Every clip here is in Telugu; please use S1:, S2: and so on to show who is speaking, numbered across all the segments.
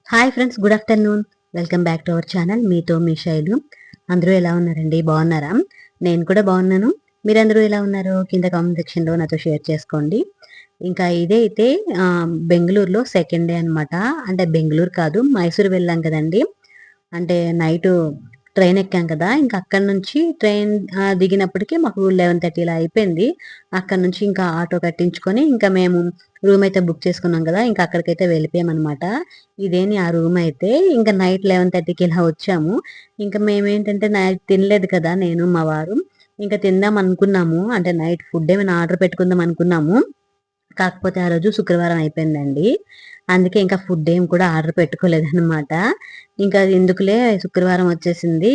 S1: Hi friends, good afternoon. Welcome back to our channel. మీతో మీ శైలు. అందరూ ఎలా ఉన్నారండి? బాగున్నారా? నేను కూడా బాగున్నాను. మీరందరూ ఎలా ఉన్నారో కింద కామెంట్ సెక్షన్లో నాతో షేర్ చేసుకోండి. ఇంకా ఇదైతే బెంగళూరులో సెకండ్ డే అనమాట. అంటే బెంగళూరు కాదు, మైసూరు వెళ్ళాం కదండి. అంటే నైటు ట్రైన్ ఎక్కాం కదా, ఇంకా అక్కడి నుంచి ట్రైన్ దిగినప్పటికీ మాకు 11:30 ఇలా అయిపోయింది. అక్కడి నుంచి ఇంకా ఆటో కట్టించుకొని ఇంకా మేము రూమ్ అయితే బుక్ చేసుకున్నాం కదా, ఇంకా అక్కడికైతే వెళ్ళిపోయామన్నమాట. ఇదేని ఆ రూమ్ అయితే ఇంకా నైట్ 11:30కి ఇలా వచ్చాము. ఇంకా మేమేంటంటే నైట్ తినలేదు కదా, నేను మా వారు. ఇంకా తిందాం అనుకున్నాము, అంటే నైట్ ఫుడ్ ఏమైనా ఆర్డర్ పెట్టుకుందాం అనుకున్నాము. కాకపోతే ఆ రోజు శుక్రవారం అయిపోయిందండి. అందుకే ఇంకా ఫుడ్ ఏం కూడా ఆర్డర్ పెట్టుకోలేదనమాట. ఇంకా ఎందుకులే శుక్రవారం వచ్చేసింది.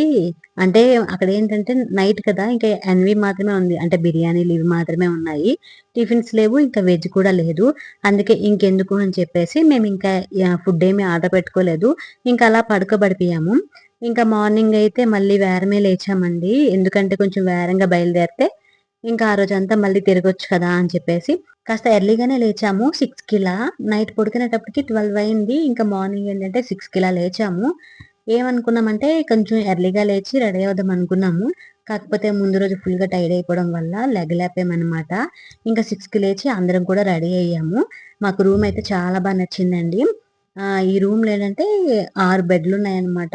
S1: అంటే అక్కడేంటంటే నైట్ కదా, ఇంకా ఎన్వి మాత్రమే ఉంది. అంటే బిర్యానీలు ఇవి మాత్రమే ఉన్నాయి. టిఫిన్స్ లేవు, ఇంకా వెజ్ కూడా లేదు. అందుకే ఇంకెందుకు అని చెప్పేసి మేమింకా ఫుడ్ ఏమి ఆర్డర్ పెట్టుకోలేదు. ఇంకా అలా పడుకోబడిపోయాము. ఇంకా మార్నింగ్ అయితే మళ్ళీ వేరమే లేచామండి. ఎందుకంటే కొంచెం వేరంగా బయలుదేరితే ఇంకా ఆ రోజంతా మళ్ళీ తిరగొచ్చు కదా అని చెప్పేసి కాస్త ఎర్లీగానే లేచాము. 6కిలా నైట్ పడుకునేటప్పటికి 12 అయింది. ఇంకా మార్నింగ్ ఏంటంటే 6కిలా లేచాము. ఏమనుకున్నామంటే కొంచెం ఎర్లీగా లేచి రెడీ అవుదాం అనుకున్నాము. కాకపోతే ముందు రోజు ఫుల్గా టైర్డ్ అయిపోవడం వల్ల లెగలేపామన్నమాట. ఇంకా 6కి లేచి అందరం కూడా రెడీ అయ్యాము. మాకు రూమ్ అయితే చాలా బాగా నచ్చిందండి. ఈ రూమ్లో ఏంటంటే 6 బెడ్లు ఉన్నాయన్నమాట.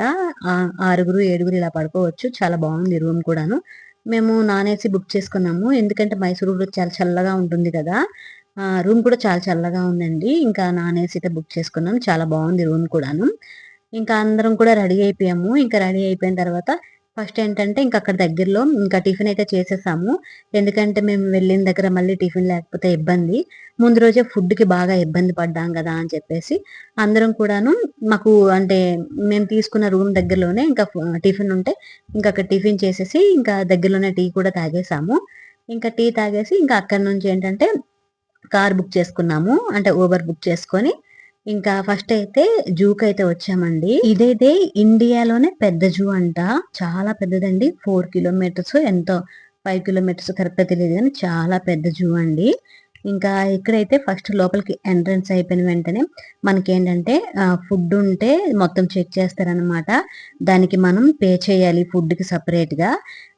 S1: ఆరుగురు ఏడుగురు ఇలా పడుకోవచ్చు. చాలా బాగుంది రూమ్ కూడాను. మేము నాన్ ఏసీ బుక్ చేసుకున్నాము. ఎందుకంటే మైసూరు కూడా చాలా చల్లగా ఉంటుంది కదా. రూమ్ కూడా చాలా చల్లగా ఉందండి. ఇంకా నాన్ ఏసీతో బుక్ చేసుకున్నాం. చాలా బాగుంది రూమ్ కూడాను. ఇంకా అందరం కూడా రెడీ అయిపోయాము. ఇంకా రెడీ అయిపోయిన తర్వాత ఫస్ట్ ఏంటంటే ఇంక అక్కడ దగ్గరలో ఇంకా టిఫిన్ అయితే చేసేసాము. ఎందుకంటే మేము వెళ్ళిన దగ్గర మళ్ళీ టిఫిన్ లేకపోతే ఇబ్బంది. ముందు రోజే ఫుడ్‌కి బాగా ఇబ్బంది పడ్డాం గదా అని చెప్పేసి అందరం కూడాను మాకు అంటే మేము తీసుకున్న రూమ్ దగ్గరలోనే ఇంకా టిఫిన్ ఉంటే ఇంకా అక్కడ టిఫిన్ చేసేసి ఇంకా దగ్గరలోనే టీ కూడా తాగేసాము. ఇంకా టీ తాగేసి ఇంకా అక్కడి నుంచి ఏంటంటే కార్ బుక్ చేసుకున్నాము. అంటే ఊబర్ బుక్ చేసుకొని ఇంకా ఫస్ట్ అయితే జూకైతే వచ్చామండి. ఇదైతే ఇండియాలోనే పెద్ద జూ అంట. చాలా పెద్దదండి. 4 కిలోమీటర్స్ ఎంతో 5 కిలోమీటర్స్ కరెక్ట్‌గా తెలీదు గానీ చాలా పెద్ద జూ అండి. ఇంకా ఇక్కడైతే ఫస్ట్ లోపలికి ఎంట్రన్స్ అయిపోయిన వెంటనే మనకేంటంటే ఫుడ్ ఉంటే మొత్తం చెక్ చేస్తారనమాట. దానికి మనం పే చేయాలి ఫుడ్‌కి సెపరేట్‌గా.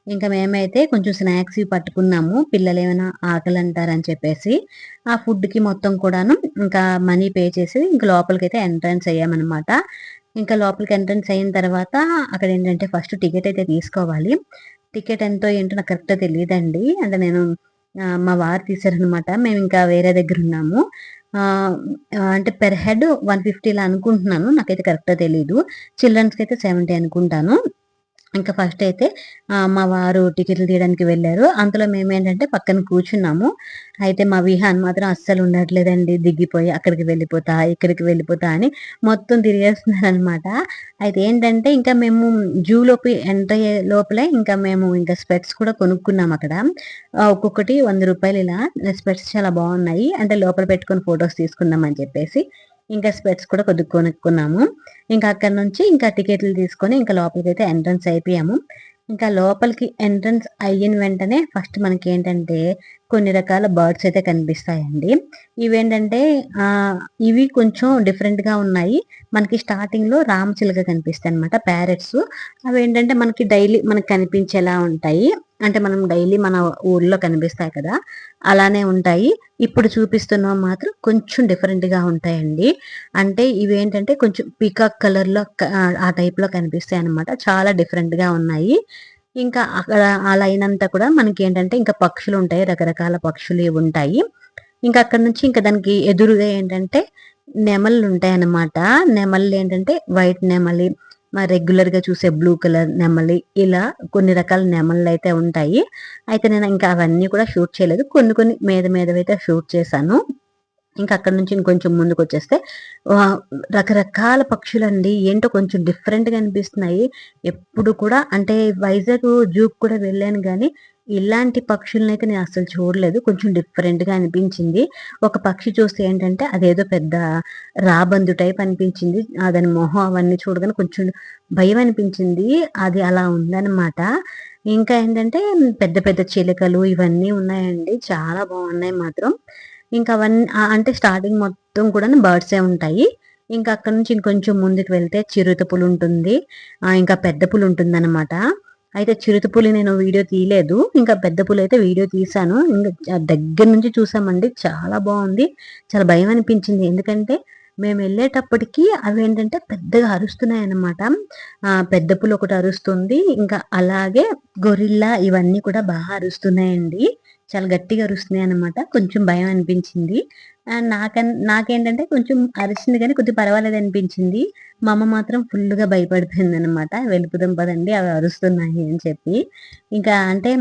S1: ఇంకా మేమైతే కొంచెం స్నాక్స్ ఇవి పట్టుకున్నాము. పిల్లలేమైనా ఆకలంటారని చెప్పేసి. ఆ ఫుడ్‌కి మొత్తం కూడాను ఇంకా మనీ పే చేసి ఇంక లోపలికైతే ఎంట్రన్స్ అయ్యామనమాట. ఇంకా లోపలికి ఎంట్రన్స్ అయిన తర్వాత అక్కడేంటంటే ఫస్ట్ టికెట్ అయితే తీసుకోవాలి. టికెట్ ఎంతో ఏంటో నాకు కరెక్ట్‌గా తెలీదండి. అంటే నేను మా వారు తీశారనమాట. మేమింకా వేరే దగ్గరున్నాము. ఆహ్, అంటే పెర్ హెడ్ 150 ఇలా అనుకుంటున్నాను. నాకైతే కరెక్ట్‌గా తెలీదు. చిల్డ్రన్స్‌కైతే 70 అనుకుంటాను. ఇంకా ఫస్ట్ అయితే మా వారు టికెట్లు తీయడానికి వెళ్లారు. అంతలో మేమేంటంటే పక్కన కూర్చున్నాము. అయితే మా విహాన్ మాత్రం అస్సలు ఉండట్లేదండి. దిగిపోయి అక్కడికి వెళ్ళిపోతా, ఇక్కడికి వెళ్ళిపోతా అని మొత్తం తిరిగేస్తున్నారనమాట. అయితే ఏంటంటే ఇంకా మేము జూలోకి ఎంటర్ అయ్యే లోపలే ఇంకా మేము ఇంకా స్పెక్స్ కూడా కొనుక్కున్నాం అక్కడ. ఒక్కొక్కటి ₹100 ఇలా స్పెక్స్ చాలా బాగున్నాయి. అంటే లోపల పెట్టుకొని ఫోటోస్ తీసుకుందాం అని చెప్పేసి ఇంకా స్పెక్స్ కూడా కొనుక్కున్నాము. ఇంకా అక్కడి నుంచి ఇంకా టికెట్లు తీసుకొని ఇంకా లోపలికైతే ఎంట్రన్స్ అయిపోయాము. ఇంకా లోపలికి ఎంట్రన్స్ అయిన వెంటనే ఫస్ట్ మనకేంటంటే కొన్ని రకాల బర్డ్స్ అయితే కనిపిస్తాయండి. ఇవేంటంటే ఆహ్, ఇవి కొంచెం డిఫరెంట్‌గా ఉన్నాయి. మనకి స్టార్టింగ్‌లో రామచిలుక కనిపిస్తాయన్నమాట, ప్యారట్స్. అవేంటంటే మనకి డైలీ మనకు కనిపించేలా ఉంటాయి. అంటే మనం డైలీ మన ఊర్లో కనిపిస్తాయి కదా, అలానే ఉంటాయి. ఇప్పుడు చూపిస్తున్నవి మాత్రం కొంచెం డిఫరెంట్‌గా ఉంటాయండి. అంటే ఇవేంటంటే కొంచెం పీకాక్ కలర్‌లో ఆ టైప్‌లో కనిపిస్తాయన్నమాట. చాలా డిఫరెంట్‌గా ఉన్నాయి. ఇంకా అక్కడ ఆ లైన్ అంతా కూడా మనకేంటంటే ఇంకా పక్షులుంటాయి. రకరకాల పక్షులు ఇవుంటాయి. ఇంకా అక్కడి నుంచి ఇంకా దానికి ఎదురుగా ఏంటంటే నెమళ్ళుంటాయన్నమాట. నెమళ్ళేంటంటే వైట్ నెమలి, రెగ్యులర్‌గా చూసే బ్లూ కలర్ నెమలి, ఇలా కొన్ని రకాల నెమళ్ళైతే ఉంటాయి. అయితే నేను ఇంకా అవన్నీ కూడా షూట్ చేయలేదు. కొన్ని కొన్ని మీద మీదవైతే షూట్ చేశాను. ఇంకా అక్కడి నుంచి ఇంకొంచెం ముందుకొచ్చేస్తే ఆహ్, రకరకాల పక్షులండి. ఏంటో కొంచెం డిఫరెంట్‌గా అనిపిస్తున్నాయి. ఎప్పుడు కూడా అంటే వైజాగ్ జూకి కూడా వెళ్ళాను గానీ, ఇలాంటి పక్షులనైతే నేను అస్సలు చూడలేదు. కొంచెం డిఫరెంట్‌గా అనిపించింది. ఒక పక్షి చూస్తే ఏంటంటే అదేదో పెద్ద రాబందు టైప్ అనిపించింది. దాని మొహం అవన్నీ చూడగానే కొంచెం భయం అనిపించింది. అది అలా ఉందన్నమాట. ఇంకా ఏంటంటే పెద్ద పెద్ద చిలుకలు ఇవన్నీ ఉన్నాయండి. చాలా బాగున్నాయి మాత్రం. ఇంకా అవన్నీ అంటే స్టార్టింగ్ మొత్తం కూడాను బర్డ్సే ఉంటాయి. ఇంకా అక్కడ నుంచి ఇంకొంచెం ముందుకు వెళ్తే చిరుత పులి ఉంటుంది, ఇంకా పెద్ద పులి ఉంటుందన్నమాట. అయితే చిరుత పులి నేను వీడియో తీయలేదు, ఇంకా పెద్ద పులి అయితే వీడియో తీశాను. ఇంకా దగ్గర నుంచి చూసామండి, చాలా బాగుంది. చాలా భయం అనిపించింది, ఎందుకంటే మేము వెళ్ళేటప్పటికి అవి ఏంటంటే పెద్దగా అరుస్తున్నాయి అన్నమాట. పెద్ద పులి ఒకటి అరుస్తుంది, ఇంకా అలాగే గొరిల్లా ఇవన్నీ కూడా బాగా అరుస్తున్నాయండి. చాలా గట్టిగా అరుస్తున్నాయి అన్నమాట. కొంచెం భయం అనిపించింది. నాకేంటంటే కొంచెం అరిచింది కానీ కొద్దిగా పర్వాలేదు అనిపించింది. మా అమ్మ మాత్రం ఫుల్గా భయపడిపోయింది అనమాట. వెళ్ళిపోదాం పదండి, అవి అరుస్తున్నాయి అని చెప్పి. ఇంకా అంటే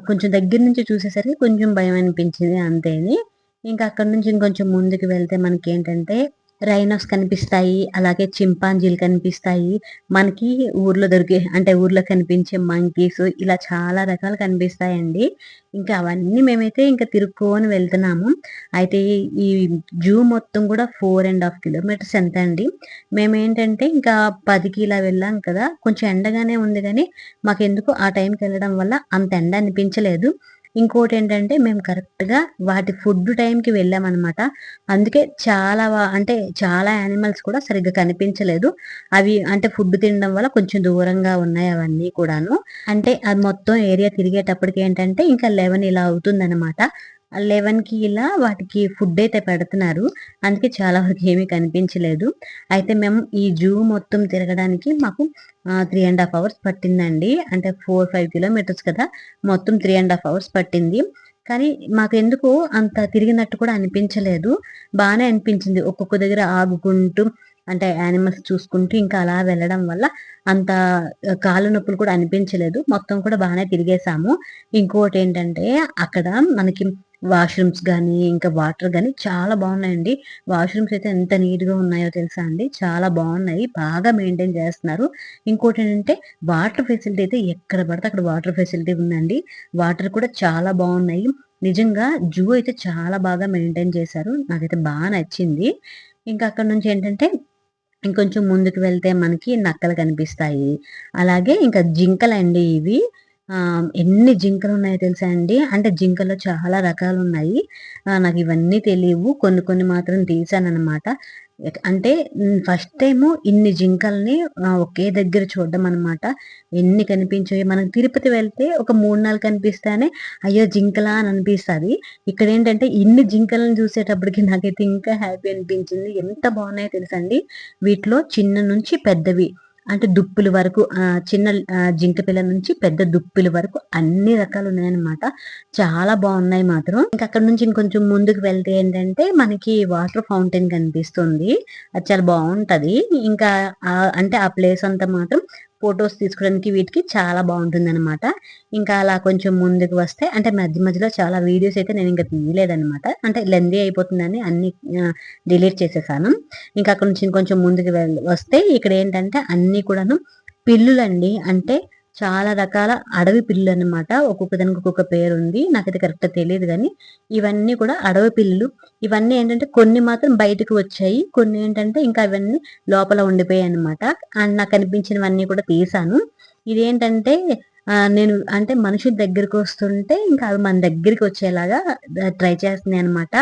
S1: కొంచెం దగ్గర నుంచి చూసేసరికి కొంచెం భయం అనిపించింది అంతేని. ఇంకా అక్కడ నుంచి ఇంకొంచెం ముందుకు వెళ్తే మనకేంటంటే రైనోస్ కనిపిస్తాయి, అలాగే చింపాంజీలు కనిపిస్తాయి. మనకి ఊర్లో దొరికే అంటే ఊర్లో కనిపించే మంకీస్ ఇలా చాలా రకాలు కనిపిస్తాయండి. ఇంకా అవన్నీ మేమైతే ఇంకా తిరుక్కొని వెళ్తున్నాము. అయితే ఈ జూ మొత్తం కూడా 4.5 కిలోమీటర్స్ ఎంత అండి. మేమేంటంటే ఇంకా 10కి ఇలా వెళ్ళాం కదా, కొంచెం ఎండగానే ఉంది కానీ మాకెందుకు ఆ టైంకి వెళ్ళడం వల్ల అంత ఎండ అనిపించలేదు. ఇంకోటి ఏంటంటే మేము కరెక్ట్గా వాటి ఫుడ్ టైంకి వెళ్ళామన్నమాట. అందుకే అంటే చాలా యానిమల్స్ కూడా సరిగ్గా కనిపించలేదు. అవి అంటే ఫుడ్ తినడం వల్ల కొంచెం దూరంగా ఉన్నాయి అవన్నీ కూడాను. అంటే అది మొత్తం ఏరియా తిరిగేటప్పటికి ఏంటంటే ఇంకా 11 ఇలా అవుతుందన్నమాట. 11కి ఇలా వాటికి ఫుడ్ అయితే పెడుతున్నారు. అందుకే చాలా వరకు ఏమీ కనిపించలేదు. అయితే మేము ఈ జూ మొత్తం తిరగడానికి మాకు 3.5 అవర్స్ పట్టిందండి. అంటే 4-5 కిలోమీటర్స్ కదా, మొత్తం 3.5 అవర్స్ పట్టింది. కానీ మాకెందుకో అంత తిరిగినట్టు కూడా అనిపించలేదు. బానే అనిపించింది. ఒక్కొక్క దగ్గర ఆగుకుంటూ అంటే యానిమల్స్ చూసుకుంటూ ఇంకా అలా వెళ్ళడం వల్ల అంత కాళ్ళు నొప్పులు కూడా అనిపించలేదు. మొత్తం కూడా బాగానే తిరిగేసాము. ఇంకోటి ఏంటంటే అక్కడ మనకి వాష్రూమ్స్ కానీ ఇంకా వాటర్ కానీ చాలా బాగున్నాయండి. వాష్రూమ్స్ అయితే ఎంత నీట్గా ఉన్నాయో తెలుసా అండి, చాలా బాగున్నాయి, బాగా మెయింటైన్ చేస్తున్నారు. ఇంకోటి ఏంటంటే వాటర్ ఫెసిలిటీ అయితే ఎక్కడ పడితే అక్కడ వాటర్ ఫెసిలిటీ ఉందండి. వాటర్ కూడా చాలా బాగున్నాయి. నిజంగా జూ అయితే చాలా బాగా మెయింటైన్ చేశారు, నాకైతే బాగా నచ్చింది. ఇంకా అక్కడ నుంచి ఏంటంటే ఇంకొంచెం ముందుకు వెళ్తే మనకి నక్కలు కనిపిస్తాయి. అలాగే ఇంకా జింకలండి ఇవి. ఎన్ని జింకలు ఉన్నాయో తెలుసా అండి. అంటే జింకలో చాలా రకాలు ఉన్నాయి. నాకు ఇవన్నీ తెలియవు, కొన్ని కొన్ని మాత్రం తీసానన్నమాట. అంటే ఫస్ట్ టైము ఇన్ని జింకల్ని ఒకే దగ్గర చూడడం అనమాట. ఎన్ని కనిపించాయి. మనం తిరుపతి వెళ్తే ఒక 3-4 కనిపిస్తానే అయ్యో జింకలా అని అనిపిస్తుంది. ఇక్కడ ఏంటంటే ఇన్ని జింకలను చూసేటప్పటికి నాకైతే ఇంకా హ్యాపీ అనిపించింది. ఎంత బాగున్నాయో తెలుసండి. వీటిలో చిన్న నుంచి పెద్దవి అంటే దుప్పుల వరకు, చిన్న జింక పిల్ల నుంచి పెద్ద దుప్పుల వరకు అన్ని రకాలు ఉన్నాయన్నమాట. చాలా బాగున్నాయి మాత్రం. ఇంకా అక్కడ నుంచి ఇంకొంచెం ముందుకు వెళ్తే ఏంటంటే మనకి వాటర్ ఫౌంటైన్ కనిపిస్తుంది. అది చాలా బాగుంటది. ఇంకా అంటే ఆ ప్లేస్ అంతా మాత్రం ఫొటోస్ తీసుకోవడానికి వీటికి చాలా బాగుంటుందన్నమాట. ఇంకా అలా కొంచెం ముందుకు వస్తే అంటే మధ్య మధ్యలో చాలా వీడియోస్ అయితే నేను ఇంకా తీయలేదన్నమాట. అంటే లెందీ అయిపోతుందని అన్ని డిలీట్ చేసేసాను. ఇంకా అక్కడ నుంచి ఇంకొంచెం ముందుకు వస్తే ఇక్కడ ఏంటంటే అన్ని కూడాను పిల్లులండి. అంటే చాలా రకాల అడవి పిల్లులు అన్నమాట. ఒక్కొక్క దానికి ఒక్కొక్క పేరు ఉంది, నాకైతే కరెక్ట్ తెలియదు కానీ ఇవన్నీ కూడా అడవి పిల్లులు. ఇవన్నీ ఏంటంటే కొన్ని మాత్రం బయటకు వచ్చాయి, కొన్ని ఏంటంటే ఇంకా అవన్నీ లోపల ఉండిపోయాయి అనమాట. అండ్ నాకు అనిపించినవన్నీ కూడా తీసాను. ఇదేంటంటే నేను అంటే మనుషుల దగ్గరికి వస్తుంటే ఇంకా అవి మన దగ్గరికి వచ్చేలాగా ట్రై చేస్తున్నాయి అనమాట.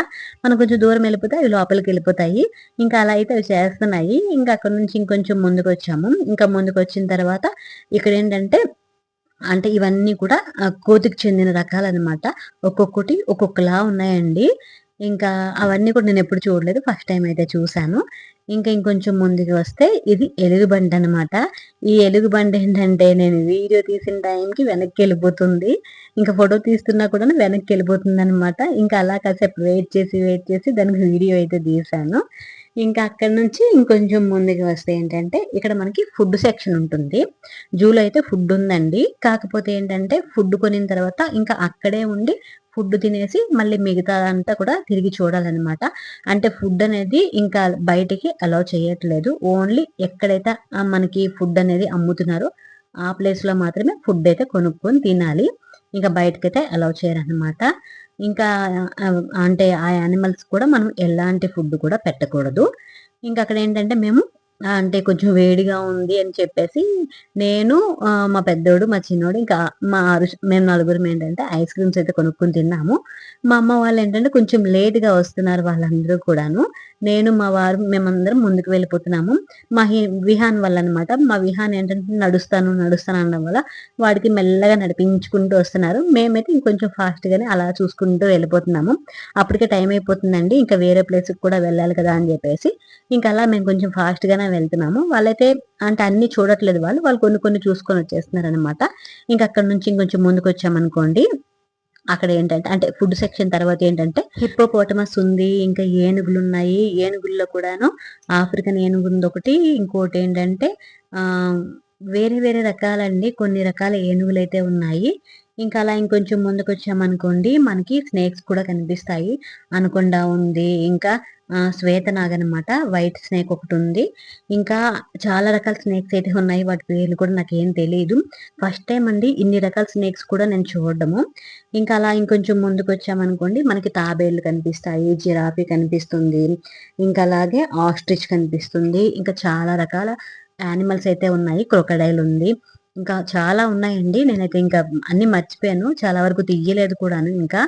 S1: మనం కొంచెం దూరం వెళ్ళిపోతే అవి లోపలికి వెళ్ళిపోతాయి. ఇంకా అలా అయితే అవి చేస్తున్నాయి. ఇంకా అక్కడ నుంచి ఇంకొంచెం ముందుకు వచ్చాము. ఇంకా ముందుకు వచ్చిన తర్వాత ఇక్కడ ఏంటంటే అంటే ఇవన్నీ కూడా కోతికి చెందిన రకాలనమాట. ఒక్కొక్కటి ఒక్కొక్కలా ఉన్నాయండి. ఇంకా అవన్నీ కూడా నేను ఎప్పుడు చూడలేదు, ఫస్ట్ టైం అయితే చూసాను. ఇంకా ఇంకొంచెం ముందుకు వస్తే ఇది ఎలుగుబంటి అనమాట. ఈ ఎలుగుబంటి ఏంటంటే నేను వీడియో తీసిన టైంకి వెనక్కి వెళ్ళిపోతుంది, ఇంకా ఫోటో తీస్తున్నా కూడా వెనక్కి వెళ్ళిపోతుంది అనమాట. ఇంకా అలా కాసేపు వెయిట్ చేసి దానికి వీడియో అయితే తీసాను. ఇంకా అక్కడ నుంచి ఇంకొంచెం ముందుకు వస్తే ఏంటంటే ఇక్కడ మనకి ఫుడ్ సెక్షన్ ఉంటుంది. జూలో అయితే ఫుడ్ ఉందండి. కాకపోతే ఏంటంటే ఫుడ్ కొనిన తర్వాత ఇంకా అక్కడే ఉండి ఫుడ్ తినేసి మళ్ళీ మిగతా అంతా కూడా తిరిగి చూడాలన్నమాట. అంటే ఫుడ్ అనేది ఇంకా బయటికి అలౌ చేయట్లేదు. ఓన్లీ ఎక్కడైతే మనకి ఫుడ్ అనేది అమ్ముతున్నారో ఆ ప్లేస్ లో మాత్రమే ఫుడ్ అయితే కొనుక్కొని తినాలి. ఇంకా బయటకైతే అలౌ చేయరన్నమాట. ఇంకా అంటే ఆ యానిమల్స్ కూడా మనం ఎలాంటి ఫుడ్ కూడా పెట్టకూడదు. ఇంకా అక్కడ ఏంటంటే మేము అంటే కొంచెం వేడిగా ఉంది అని చెప్పేసి నేను, మా పెద్దోడు, మా చిన్నోడు, ఇంకా మేము నలుగురం ఏంటంటే ఐస్ క్రీమ్స్ అయితే కొనుక్కొని తిన్నాము. మా అమ్మ వాళ్ళు ఏంటంటే కొంచెం లేట్గా వస్తున్నారు వాళ్ళందరూ కూడాను. నేను మా వారు మేమందరం ముందుకు వెళ్ళిపోతున్నాము. మా విహాన్ వల్ల అనమాట. మా విహాన్ ఏంటంటే నడుస్తాను అనడం వల్ల వాడికి మెల్లగా నడిపించుకుంటూ వస్తున్నారు. మేమైతే ఇంకొంచెం ఫాస్ట్‌గానే అలా చూసుకుంటూ వెళ్ళిపోతున్నాము. అప్పటికే టైం అయిపోతుందండి. ఇంకా వేరే ప్లేస్‌కి కూడా వెళ్ళాలి కదా అని చెప్పేసి ఇంకా అలా మేము కొంచెం ఫాస్ట్‌గానే వెళ్తున్నాము. వాళ్ళైతే అంటే అన్నీ చూడట్లేదు వాళ్ళు. వాళ్ళు కొన్ని కొన్ని చూసుకొని వచ్చేస్తున్నారనమాట. ఇంక అక్కడి నుంచి ఇంకొంచెం ముందుకొచ్చామనుకోండి అక్కడ ఏంటంటే అంటే ఫుడ్ సెక్షన్ తర్వాత ఏంటంటే హిప్పోపోటమస్ ఉంది. ఇంకా ఏనుగులున్నాయి. ఏనుగుల్లో కూడాను ఆఫ్రికన్ ఏనుగుందొకటి. ఇంకోటేంటంటే ఆహ్, వేరే వేరే రకాలండి. కొన్ని రకాల ఏనుగులైతే ఉన్నాయి. ఇంకా అలా ఇంకొంచెం ముందుకొచ్చామనుకోండి మనకి స్నేక్స్ కూడా కనిపిస్తాయి. అనకొండ ఉంది. ఇంకా శ్వేతనాగనమాట. వైట్ స్నేక్ ఒకటుంది. ఇంకా చాలా రకాల స్నేక్స్ అయితే ఉన్నాయి. వాటి పేర్లు కూడా నాకేం తెలీదు. ఫస్ట్ టైమ్ అండి ఇన్ని రకాల స్నేక్స్ కూడా నేను చూడడము. ఇంకా అలా ఇంకొంచెం ముందుకొచ్చామనుకోండి మనకి తాబేళ్లు కనిపిస్తాయి. జిరాఫీ కనిపిస్తుంది. ఇంకా అలాగే ఆస్ట్రిచ్ కనిపిస్తుంది. ఇంకా చాలా రకాల యానిమల్స్ అయితే ఉన్నాయి. క్రొకడైల్ ఉంది. ఇంకా చాలా ఉన్నాయండి. నేనైతే ఇంకా అన్నీ మర్చిపోయాను. చాలా వరకు తీయలేదు కూడాను ఇంకా.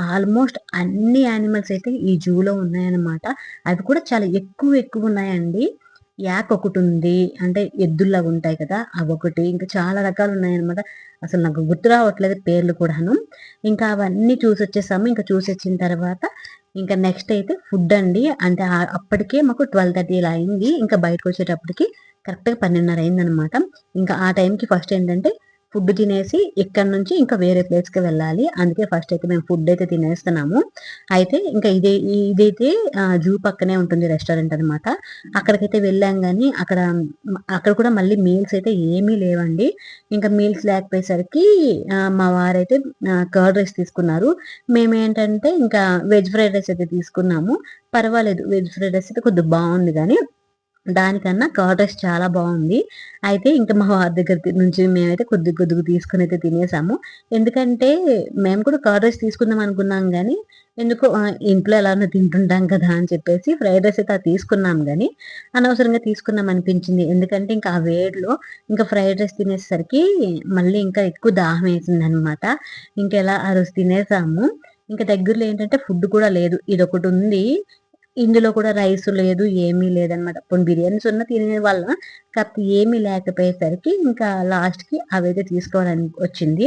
S1: ఆల్మోస్ట్ అన్ని యానిమల్స్ అయితే ఈ జూలో ఉన్నాయన్నమాట. అవి కూడా చాలా ఎక్కువున్నాయండి. యాక్ ఒకటుంది. అంటే ఎద్దుల్లాగా ఉంటాయి కదా! అవొకటి. ఇంకా చాలా రకాలున్నాయన్నమాట. అసలు నాకు గుర్తు రావట్లేదు పేర్లు కూడాను. ఇంకా అవన్నీ చూసొచ్చేసాము. ఇంకా చూసొచ్చిన తర్వాత ఇంకా నెక్స్ట్ అయితే ఫుడ్ అండి. అంటే అప్పటికే మాకు 12:30 ఇలా అయింది. ఇంకా బయటకొచ్చేటప్పటికి కరెక్ట్‌గా 12:30 అయిందనమాట. ఇంకా ఆ టైంకి ఫస్ట్ ఏంటంటే ఫుడ్ తినేసి ఇక్కడి నుంచి ఇంకా వేరే ప్లేస్‌కి వెళ్ళాలి. అందుకే ఫస్ట్ అయితే మేము ఫుడ్ అయితే తినేస్తున్నాము. అయితే ఇంకా ఇదైతే జూ పక్కనే ఉంటుంది రెస్టారెంట్ అనమాట. అక్కడికైతే వెళ్ళాం గానీ అక్కడ కూడా మళ్ళీ మీల్స్ అయితే ఏమీ లేవండి. ఇంకా మీల్స్ లేకపోయేసరికి మా వారైతే కర్డ్ రైస్ తీసుకున్నారు. మేమేంటంటే ఇంకా వెజ్ ఫ్రైడ్ రైస్ అయితే తీసుకున్నాము. పర్వాలేదు వెజ్ ఫ్రైడ్ రైస్ అయితే కొద్దిగా బావుంది గానీ దానికన్నా కర్డ్ రైస్ చాలా బావుంది. అయితే ఇంక మా వారి దగ్గర నుంచి మేమైతే కొద్దిగా తీసుకొనైతే తినేసాము. ఎందుకంటే మేము కూడా కర్డ్ రైస్ తీసుకుందాం అనుకున్నాం గానీ, ఎందుకో ఇంట్లో ఎలానో తింటుంటాం కదా అని చెప్పేసి ఫ్రైడ్ రైస్ అయితే అది తీసుకున్నాం గానీ, అనవసరంగా తీసుకున్నాం అనిపించింది. ఎందుకంటే ఇంకా ఆ వేడిలో ఇంకా ఫ్రైడ్ రైస్ తినేసరికి మళ్ళీ ఇంకా ఎక్కువ దాహమేసిందనమాట. ఇంకెలా ఆ రోజు తినేసాము. ఇంక దగ్గరలో ఏంటంటే ఫుడ్ కూడా లేదు. ఇదొకటుంది. ఇందులో కూడా రైస్ లేదు, ఏమీ లేదనమాట. పోనీ బిర్యానీస్ ఉన్నా తినేవాళ్ళం. కాకపోతే ఏమీ లేకపోయేసరికి ఇంకా లాస్ట్‌కి అవైతే తీసుకోవాలని వచ్చింది.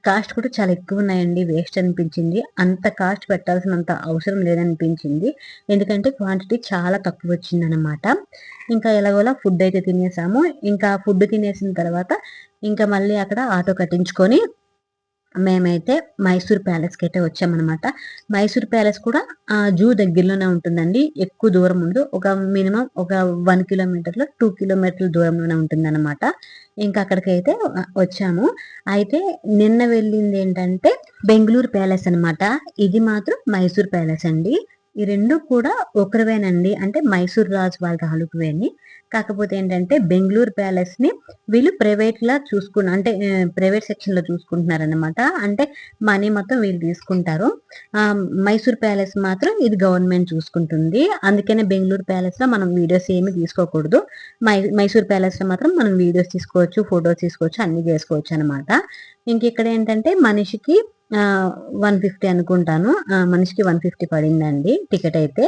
S1: కాస్ట్ కూడా చాలా ఎక్కువున్నాయండి. వేస్ట్ అనిపించింది. అంత కాస్ట్ పెట్టాల్సినంత అవసరం లేదనిపించింది. ఎందుకంటే క్వాంటిటీ చాలా తక్కువొచ్చిందనమాట. ఇంకా ఎలాగోలా ఫుడ్ అయితే తినేసాము. ఇంకా ఫుడ్ తినేసిన తర్వాత ఇంకా మళ్ళీ అక్కడ ఆటో కట్టించుకొని మేమైతే మైసూర్ ప్యాలెస్‌కైతే వచ్చామనమాట. మైసూర్ ప్యాలెస్ కూడా జూ దగ్గరలోనే ఉంటుందండి. ఎక్కువ దూరం ఉండదు. మినిమమ్ ఒక 1 కిలోమీటర్‌లో, 2 కిలోమీటర్ల దూరంలోనే ఉంటుందనమాట. ఇంకా అక్కడికైతే వచ్చాము. అయితే నిన్న వెళ్ళిందేంటంటే బెంగుళూరు ప్యాలెస్ అనమాట. ఇది మాత్రం మైసూర్ ప్యాలెస్ అండి. ఈ 2 కూడా ఒకరివేనండి. అంటే మైసూర్ రాజు వాళ్ళ తాలూకువేని. కాకపోతే ఏంటంటే బెంగుళూరు ప్యాలెస్‌ని వీళ్ళు ప్రైవేట్‌లా అంటే ప్రైవేట్ సెక్షన్‌లో చూసుకుంటున్నారనమాట. అంటే మనీ మొత్తం వీళ్ళు తీసుకుంటారు. మైసూర్ ప్యాలెస్ మాత్రం ఇది గవర్నమెంట్ చూసుకుంటుంది. అందుకనే బెంగుళూరు ప్యాలెస్‌లో మనం వీడియోస్ ఏమి తీసుకోకూడదు. మైసూర్ ప్యాలెస్‌లో మాత్రం మనం వీడియోస్ తీసుకోవచ్చు, ఫోటోస్ తీసుకోవచ్చు, అన్నీ చేసుకోవచ్చనమాట. ఇంకిక్కడేంటంటే మనిషికి 150 అనుకుంటాను. మనిషికి 150 పడిందండి టికెటయితే.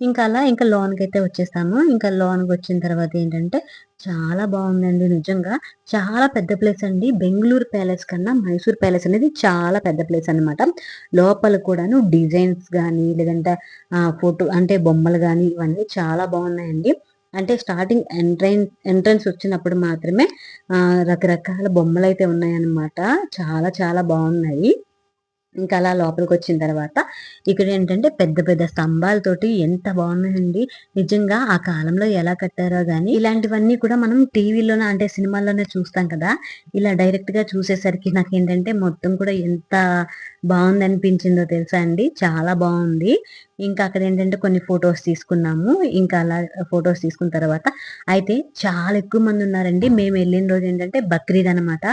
S1: ఇంకా లోన్‌కైతే వచ్చేసాము. ఇంకా లోన్‌కొచ్చిన తర్వాత ఏంటంటే చాలా బావుందండి నిజంగా. చాలా పెద్ద ప్లేస్ అండి. బెంగుళూరు ప్యాలెస్ కన్నా మైసూర్ ప్యాలెస్ అనేది చాలా పెద్ద ప్లేస్ అనమాట. లోపల కూడాను డిజైన్స్ గానీ, లేదంటే అంటే బొమ్మలు గానీ, ఇవన్నీ చాలా బావున్నాయండి. అంటే స్టార్టింగ్ ఎంట్రన్స్ వచ్చినప్పుడు మాత్రమే రకరకాల బొమ్మలైతే ఉన్నాయన్నమాట. చాలా చాలా బావున్నాయి. ఇంకా అలా లోపలికొచ్చిన తర్వాత ఇక్కడేంటంటే పెద్ద పెద్ద స్తంభాలతోటి ఎంత బావున్నాయండి. నిజంగా ఆ కాలంలో ఎలా కట్టారో గాని ఇలాంటివన్నీ కూడా మనం టీవీలోనే అంటే సినిమాల్లోనే చూస్తాం కదా! ఇలా డైరెక్ట్‌గా చూసేసరికి నాకేంటంటే మొత్తం కూడా ఎంత బావుందనిపించిందో తెలుసా అండి. చాలా బావుంది. ఇంకా అక్కడేంటంటే కొన్ని ఫోటోస్ తీసుకున్నాము. ఇంకా అలా ఫోటోస్ తీసుకున్న తర్వాత అయితే చాలా ఎక్కువ మందున్నారండి. మేమెళ్ళిన రోజేంటంటే బక్రీద్ అనమాట.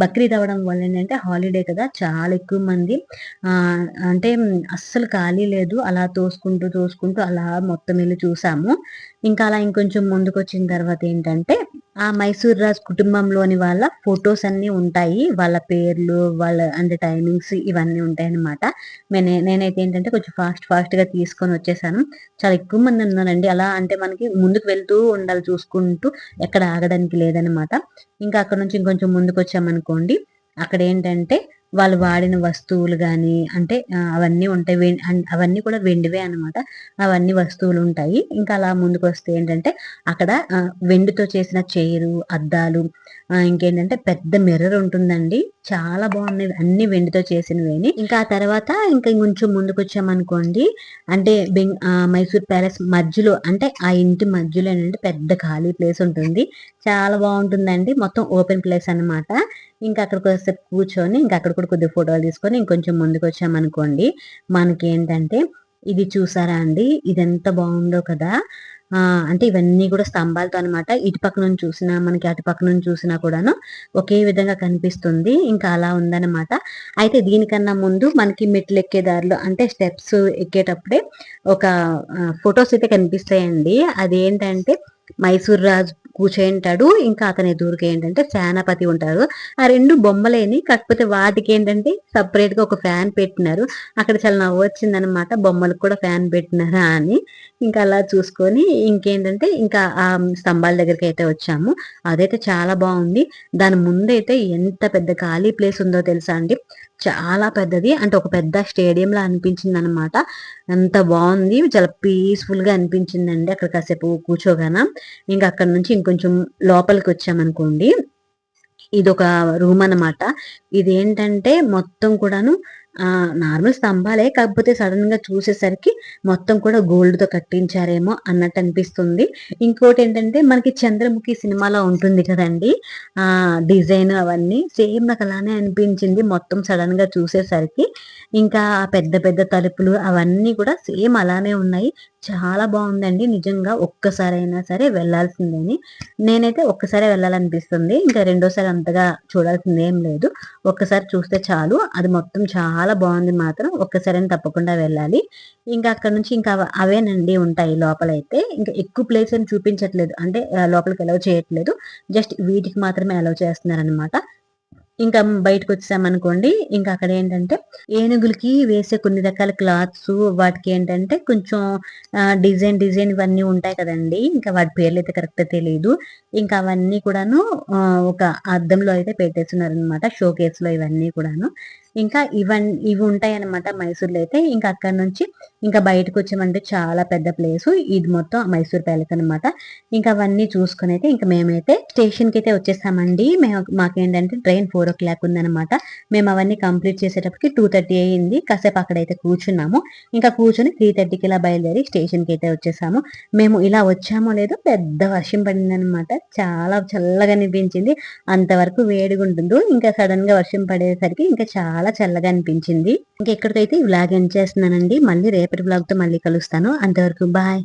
S1: బక్రీద్ అవ్వడం వల్ల ఏంటంటే హాలిడే కదా! చాలా ఎక్కువ మంది అంటే అస్సలు ఖాళీ లేదు. అలా తోసుకుంటూ అలా మొత్తం ఎళ్లి చూసాము. ఇంకా అలా ఇంకొంచెం ముందుకొచ్చిన తర్వాత ఏంటంటే ఆ మైసూర్ రాజ్ కుటుంబంలోని వాళ్ళ ఫొటోస్ అన్నీ ఉంటాయి. వాళ్ళ పేర్లు, వాళ్ళ అంటే టైమింగ్స్ ఇవన్నీ ఉంటాయన్నమాట. నేనైతే ఏంటంటే కొంచెం ఫాస్ట్‌గా తీసుకొని వచ్చేసాను. చాలా ఎక్కువ మంది ఉన్నారండి. అలా అంటే మనకి ముందుకు వెళ్తూ ఉండాలి చూసుకుంటూ. ఎక్కడ ఆగడానికి లేదనమాట. ఇంకా అక్కడ నుంచి ఇంకొంచెం ముందుకొచ్చామనుకోండి, అక్కడేంటంటే వాళ్ళు వాడిన వస్తువులు గానీ, అంటే అవన్నీ ఉంటాయి. అవన్నీ కూడా వెండివే అనమాట. అవన్నీ వస్తువులుంటాయి. ఇంకా అలా ముందుకొస్తే ఏంటంటే, అక్కడ వెండితో చేసిన చైరు, అద్దాలు, ఇంకేంటంటే పెద్ద మిర్రర్ ఉంటుందండి. చాలా బాగున్నాయి. అన్నీ వెండితో చేసినవేని. ఇంకా ఆ తర్వాత ఇంకా ఇంకొంచెం ముందుకొచ్చామనుకోండి, అంటే మైసూర్ ప్యాలెస్ మధ్యలో, అంటే ఆ ఇంటి మధ్యలో ఏంటంటే పెద్ద ఖాళీ ప్లేస్ ఉంటుంది. చాలా బాగుంటుందండి. మొత్తం ఓపెన్ ప్లేస్ అనమాట. ఇంకా అక్కడ కొద్దిసేపు కూర్చొని, ఇంకా అక్కడ కూడా కొద్దిగా ఫోటోలు తీసుకొని ఇంకొంచెం ముందుకొచ్చామనుకోండి, మనకేంటంటే ఇది చూసారా అండి? ఇదెంత బావుందో కదా! అంటే ఇవన్నీ కూడా స్తంభాలతో అనమాట. ఇటు పక్క నుంచి చూసినా, మనకి అటు పక్క నుంచి చూసినా కూడాను ఒకే విధంగా కనిపిస్తుంది. ఇంకా అలా ఉందనమాట. అయితే దీనికన్నా ముందు మనకి మెట్లెక్కే దారిలో, అంటే స్టెప్స్ ఎక్కేటప్పుడే ఒక ఫోటోస్ అయితే కనిపిస్తాయండి. అదేంటంటే మైసూర్ రాజు కూర్చుంటాడు. ఇంకా అతని ఎదురుగా ఏంటంటే సేనాపతి ఉంటారు. ఆ 2 బొమ్మలేని, కాకపోతే వాటికేంటంటే సెపరేట్‌గా ఒక ఫ్యాన్ పెట్టినారు. అక్కడ చాలా నవ్వొచ్చిందనమాట. బొమ్మలకు కూడా ఫ్యాన్ పెట్టినారా అని. ఇంకా అలా చూసుకొని ఇంకేంటంటే ఇంకా ఆ స్తంభాల దగ్గరికైతే వచ్చాము. అదైతే చాలా బావుంది. దాని ముందైతే ఎంత పెద్ద ఖాళీ ప్లేస్ ఉందో తెలుసా అండి? చాలా పెద్దది. అంటే ఒక పెద్ద స్టేడియంలా అనిపించిందనమాట. అంత బావుంది. చాలా పీస్‌ఫుల్‌గా అనిపించిందండి అక్కడ కాసేపు కూర్చోగాన. ఇంకా అక్కడి నుంచి ఇంకొంచెం లోపలికొచ్చామనుకోండి, ఇదొక రూమ్ అనమాట. ఇదేంటంటే మొత్తం కూడాను నార్మల్ స్తంభాలే. కాకపోతే సడెన్‌గా చూసేసరికి మొత్తం కూడా గోల్డ్‌తో కట్టించారేమో అన్నట్టు అనిపిస్తుంది. ఇంకోటేంటంటే మనకి 'చంద్రముఖి' సినిమాలో ఉంటుంది కదండీ! డిజైన్ అవన్నీ సేమ్ నాకు అలానే అనిపించింది మొత్తం సడెన్‌గా చూసేసరికి. ఇంకా ఆ పెద్ద పెద్ద తలుపులు అవన్నీ కూడా సేమ్ అలానే ఉన్నాయి. చాలా బావుందండి నిజంగా. ఒక్కసారైనా సరే వెళ్ళాల్సిందేని. నేనైతే ఒక్కసారే వెళ్ళాలనిపిస్తుంది. ఇంకా రెండోసారి అంతగా చూడాల్సిందేం లేదు. ఒక్కసారి చూస్తే చాలు. అది మొత్తం చాలా బావుంది మాత్రం. ఒక్కసారైనా తప్పకుండా వెళ్ళాలి. ఇంకా అక్కడి నుంచి ఇంకా అవేనండి ఉంటాయి లోపలైతే. ఇంకా ఎక్కువ ప్లేస్ ఏం చూపించట్లేదు. అంటే లోపలికి అలౌ చేయట్లేదు. జస్ట్ వీటికి మాత్రమే అలౌ చేస్తున్నారనమాట. ఇంకా బయటకొచ్చేసామనుకోండి, ఇంకా అక్కడేంటంటే ఏనుగులకి వేసే కొన్ని రకాల క్లాత్సు, వాటికేంటంటే కొంచెం డిజైన్ ఇవన్నీ ఉంటాయి కదండీ! ఇంకా వాటి పేర్లయితే కరెక్ట్‌గా తెలీదు. ఇంకా అవన్నీ కూడాను ఒక అద్దంలో అయితే పెట్టేసున్నారనమాట. షోకేస్‌లో ఇవన్నీ కూడాను. ఇంకా ఇవి ఉంటాయన్నమాట మైసూర్‌లో అయితే. ఇంకా అక్కడి నుంచి ఇంకా బయటకొచ్చామంటే చాలా పెద్ద ప్లేసు. ఇది మొత్తం మైసూర్ ప్యాలెస్ అనమాట. ఇంకా అవన్నీ చూసుకొనైతే ఇంక మేమైతే స్టేషన్‌కైతే వచ్చేసామండి. మాకేంటంటే ట్రైన్ 4:00 ఉందనమాట. మేము అవన్నీ కంప్లీట్ చేసేటప్పటికి 2:30 అయింది. కాసేపు అక్కడైతే కూర్చున్నాము. ఇంకా కూర్చొని 3:30కి ఇలా బయలుదేరి స్టేషన్‌కైతే వచ్చేసాము. మేము ఇలా వచ్చామో లేదో పెద్ద వర్షం పడిందనమాట. చాలా చల్లగా అనిపించింది. అంతవరకు వేడిగుంటుందో ఇంకా సడెన్‌గా వర్షం పడేసరికి ఇంకా చాలా చల్లగా అనిపించింది. ఇంక ఇక్కడికైతే ఈ వ్లాగ్ ఎండ్ చేస్తున్నానండి. మళ్ళీ రేపటి వ్లాగ్‌తో మళ్ళీ కలుస్తాను. అంతవరకు బాయ్.